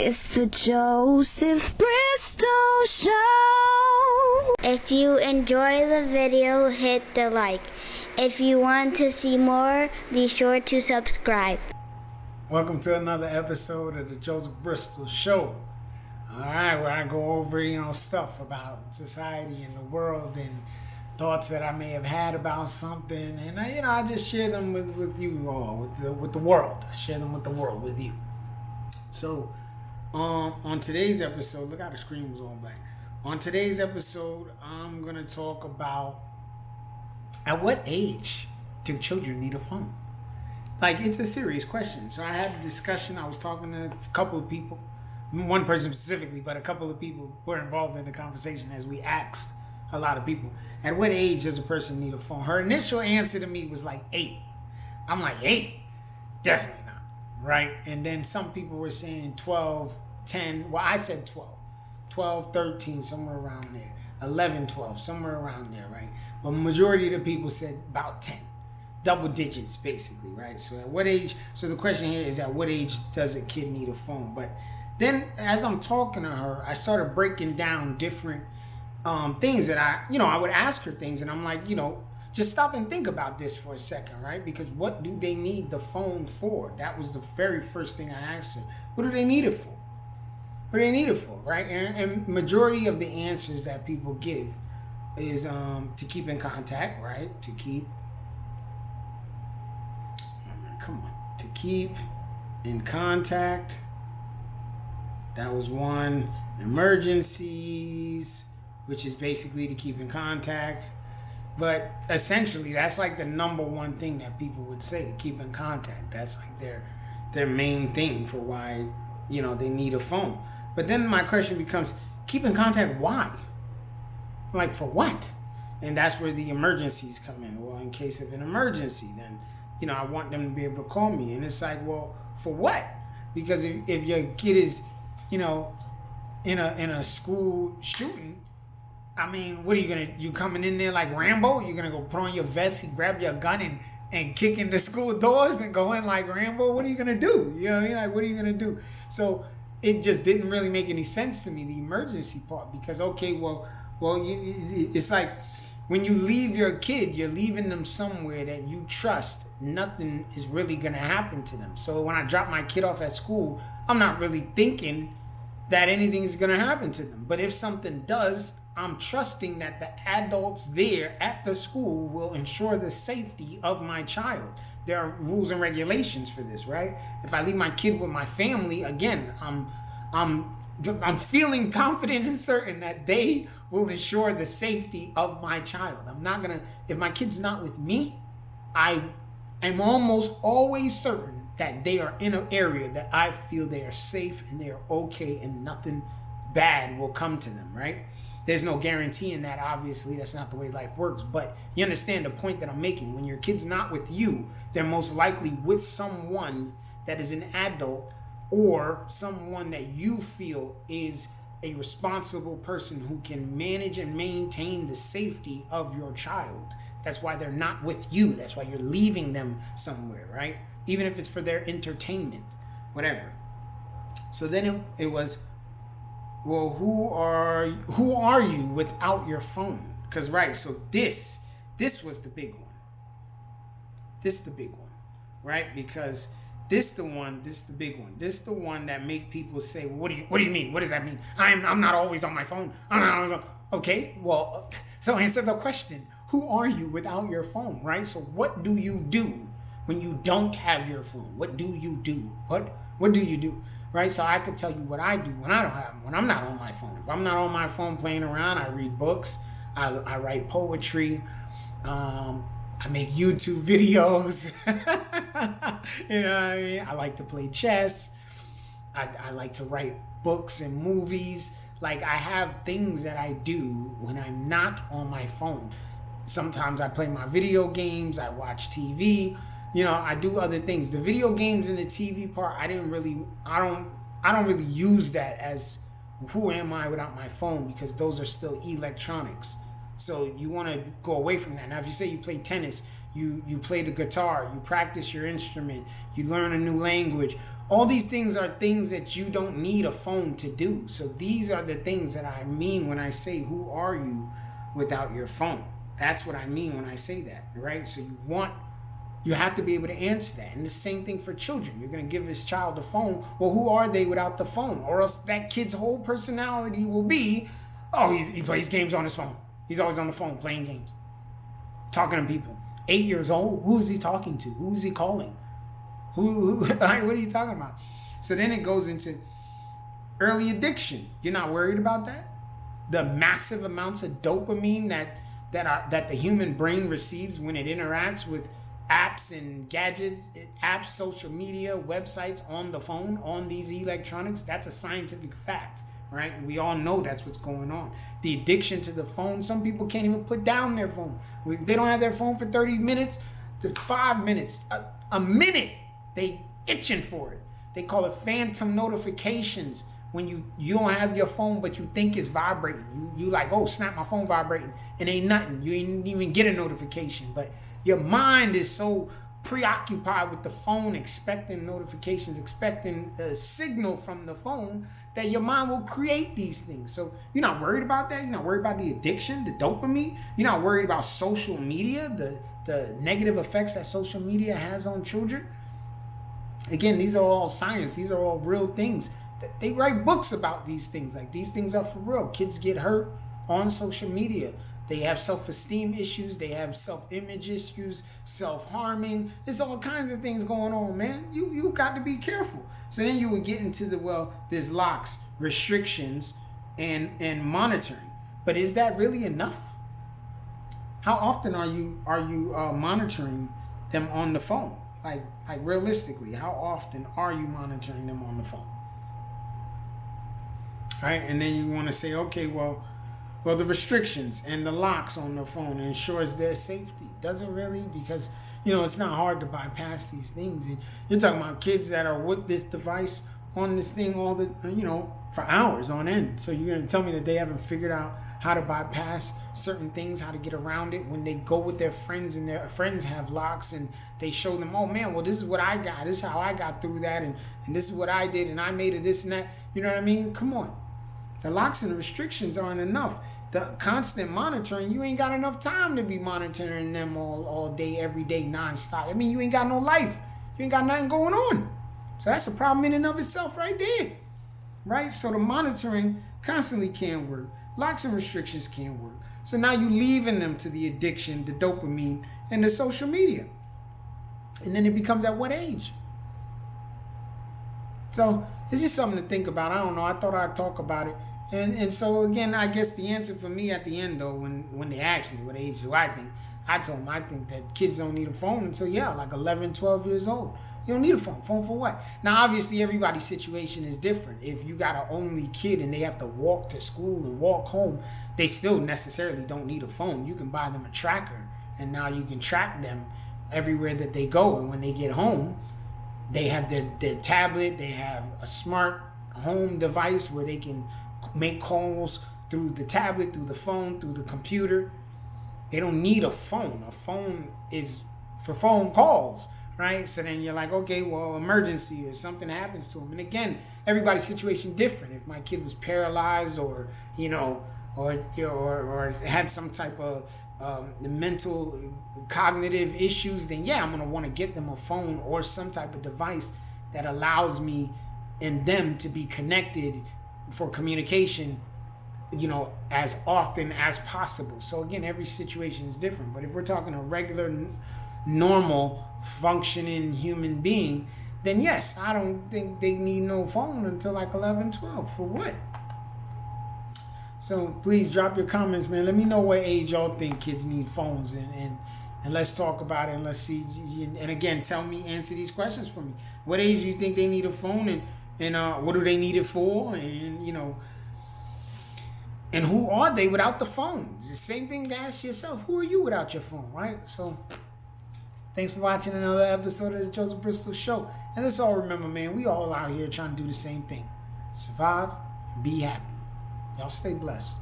It's the Joseph Bristol Show. If you enjoy the video, hit the like. If you want to see more, be sure to subscribe. Welcome to another episode of the Joseph Bristol Show. All right, where I go over, stuff about society and the world and thoughts that I may have had about something, and I just share them with you all, with the world. I share them with the world, with you. So, on today's episode, look how the screen was on black. On today's episode, I'm gonna talk about at what age do children need a phone? Like, it's a serious question. So I had a discussion. I was talking to a couple of people, one person specifically, but a couple of people were involved in the conversation as we asked a lot of people, at what age does a person need a phone? Her initial answer to me was like 8. I'm like, 8? Definitely not, right? And then some people were saying 12, 10. Well, I said 12, 13, somewhere around there. 11, 12, somewhere around there, right? But majority of the people said about 10. Double digits, basically, right? So at what age? So the question here is, at what age does a kid need a phone? But then as I'm talking to her, I started breaking down different things that I would ask her things, and I'm like, just stop and think about this for a second, right? Because what do they need the phone for? That was the very first thing I asked her. What do they need it for? What do they need it for, right? And majority of the answers that people give is to keep in contact, right? To keep in contact. That was one. Emergencies, which is basically to keep in contact. But essentially, that's like the number one thing that people would say, to keep in contact. That's like their main thing for why, they need a phone. But then my question becomes, keep in contact, why? Like, for what? And that's where the emergencies come in. Well, in case of an emergency, then, I want them to be able to call me. And it's like, well, for what? Because if your kid is, in a school shooting, I mean, what are you coming in there like Rambo? You're gonna go put on your vest and grab your gun and kick in the school doors and go in like Rambo? What are you gonna do? What are you gonna do? So it just didn't really make any sense to me, the emergency part, because it's like when you leave your kid, you're leaving them somewhere that you trust. Nothing is really gonna happen to them. So when I drop my kid off at school, I'm not really thinking that anything is going to happen to them. But if something does, I'm trusting that the adults there at the school will ensure the safety of my child. There are rules and regulations for this, right? If I leave my kid with my family, again, I'm feeling confident and certain that they will ensure the safety of my child. I'm not going to, if my kid's not with me, I am almost always certain that they are in an area that I feel they are safe and they are okay and nothing bad will come to them, right? There's no guarantee in that, obviously. That's not the way life works. But you understand the point that I'm making. When your kid's not with you, they're most likely with someone that is an adult or someone that you feel is a responsible person who can manage and maintain the safety of your child. That's why they're not with you. That's why you're leaving them somewhere, right? Even if it's for their entertainment, whatever. So then it was, well, who are you without your phone? Because, right, so this was the big one. This is the big one, right? Because this is the big one. This is the one that make people say, well, what do you mean? What does that mean? I'm not always on my phone. I'm not always on. Okay, well, so answer the question. Who are you without your phone, right? So what do you do when you don't have your phone? What do you do? What do you do? Right? So I could tell you what I do when I'm not on my phone. If I'm not on my phone playing around, I read books, I write poetry, I make YouTube videos. You know what I mean? I like to play chess. I like to write books and movies. Like, I have things that I do when I'm not on my phone. Sometimes I play my video games, I watch TV. I do other things. The video games and the TV part, I don't really use that as who am I without my phone, because those are still electronics. So you want to go away from that. Now, if you say you play tennis, you play the guitar, you practice your instrument, you learn a new language, All these things are things that you don't need a phone to do. So these are the things that I mean when I say, who are you without your phone? That's what I mean when I say that, right? So you have to be able to answer that. And the same thing for children. You're going to give this child a phone. Well, who are they without the phone? Or else that kid's whole personality will be, oh, he plays games on his phone. He's always on the phone playing games, talking to people. 8 years old, who is he talking to? Who is he calling? What are you talking about? So then it goes into early addiction. You're not worried about that? The massive amounts of dopamine that the human brain receives when it interacts with apps and gadgets, apps, social media, websites on the phone, on these electronics. That's a scientific fact, right? And we all know that's what's going on. The addiction to the phone, some people can't even put down their phone. They don't have their phone for 30 minutes to 5 minutes, a minute. They itching for it. They call it phantom notifications. When you don't have your phone, but you think it's vibrating. You like, oh, snap, my phone vibrating. And ain't nothing. You ain't even get a notification. But your mind is so preoccupied with the phone, expecting notifications, expecting a signal from the phone, that your mind will create these things. So you're not worried about that. You're not worried about the addiction, the dopamine. You're not worried about social media, the negative effects that social media has on children. Again, these are all science. These are all real things. They write books about these things. Like, these things are for real. Kids get hurt on social media. They have self-esteem issues. They have self-image issues, self-harming. There's all kinds of things going on, man. You got to be careful. So then you would get into there's locks, restrictions, and monitoring. But is that really enough? How often are you monitoring them on the phone? Like realistically, how often are you monitoring them on the phone? Right? And then you want to say, okay, well, the restrictions and the locks on the phone ensures their safety. Does it really? Because, it's not hard to bypass these things. And you're talking about kids that are with this device on this thing for hours on end. So you're going to tell me that they haven't figured out how to bypass certain things, how to get around it when they go with their friends and their friends have locks and they show them, oh man, well, this is what I got. This is how I got through that. And this is what I did. And I made it this and that. You know what I mean? Come on. The locks and the restrictions aren't enough. The constant monitoring, you ain't got enough time to be monitoring them all day, every day, nonstop. I mean, you ain't got no life. You ain't got nothing going on. So that's a problem in and of itself right there. Right? So the monitoring constantly can't work. Locks and restrictions can't work. So now you're leaving them to the addiction, the dopamine, and the social media. And then it becomes at what age? So it's just something to think about. I don't know. I thought I'd talk about it. And so, again, I guess the answer for me at the end, though, when they asked me what age do I think, I told them I think that kids don't need a phone until, like 11, 12 years old. You don't need a phone. Phone for what? Now, obviously, everybody's situation is different. If you got an only kid and they have to walk to school and walk home, they still necessarily don't need a phone. You can buy them a tracker, and now you can track them everywhere that they go. And when they get home, they have their tablet. They have a smart home device where they can make calls through the tablet, through the phone, through the computer. They don't need a phone. A phone is for phone calls, right? So then you're like, okay, well, emergency or something happens to them. And again, everybody's situation different. If my kid was paralyzed or had some type of mental cognitive issues, then I'm going to want to get them a phone or some type of device that allows me and them to be connected for communication, as often as possible. So again, every situation is different. But if we're talking a regular, normal, functioning human being, then yes, I don't think they need no phone until like 11, 12. For what? So please drop your comments, man. Let me know what age y'all think kids need phones, and let's talk about it, and let's see. And again, answer these questions for me. What age do you think they need a phone, and what do they need it for? And who are they without the phone? It's the same thing to ask yourself. Who are you without your phone, right? So thanks for watching another episode of the Joseph Bristol Show. And let's all remember, man, we all out here trying to do the same thing. Survive and be happy. Y'all stay blessed.